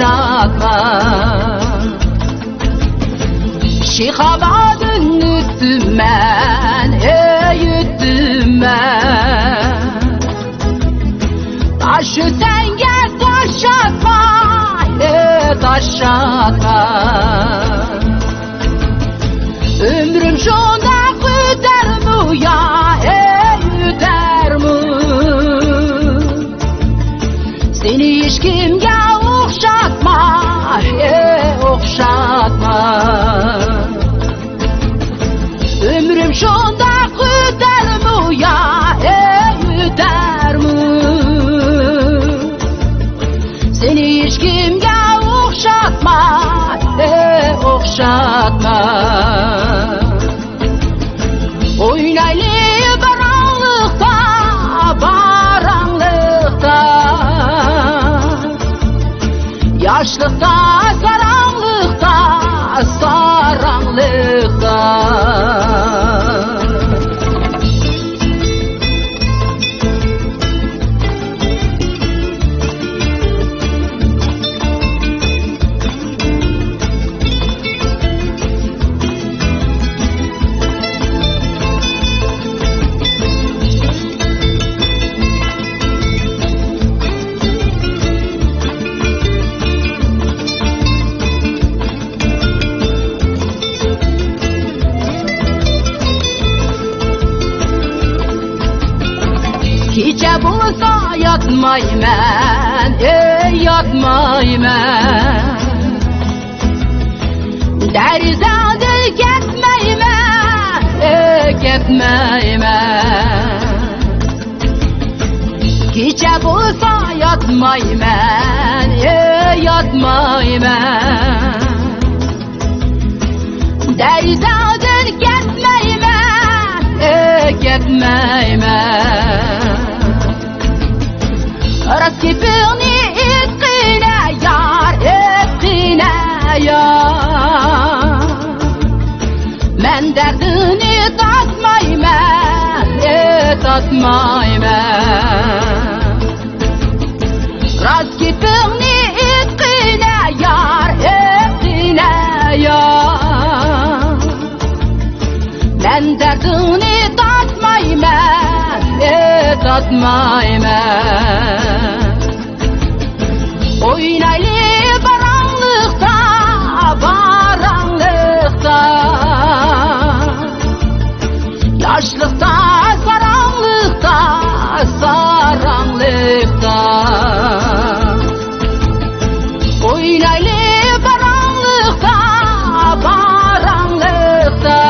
okşatma. Şihabadın üstümen yüttümen, taşı senge taşatma, taşatma. Ömrüm şunda güder mu ya, güder mu? Seni hiç kimge okşatma, okşatma. Ömrüm şunda güder mu ya, güder mu? Seni hiç kimge okşatma, okşatma. Oynaylı baranlıkta, baranlıkta, yaşlıkta, saranlıkta, saranlıkta. Gece bulsa yatmayım ben, yatmayım ben. Derizadır gitmeyim ben, gitmeyim ben. Gece bulsa yatmayım ben, yatmayım ben. Derizadır gitmeyim ben, gitmeyim ben. Rast kipirni etqine yar, etqine yar. Men derdini tatmayman, tatmayman. Rast kipirni etqine yar, etqine yar. Men derdini tatmayman, tatmayman. Oynaylı baranlıkta, baranlıkta, yaşlıkta, saranlıkta, saranlıkta. Oynaylı baranlıkta, baranlıkta,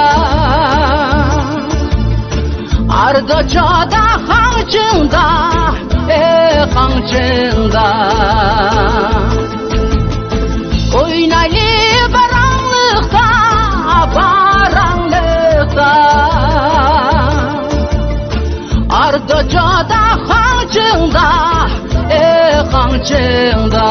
ardıçada hancında, hancında. Oynaylı baranlıkta, baranlıkta, ardıçada hancında, hancında.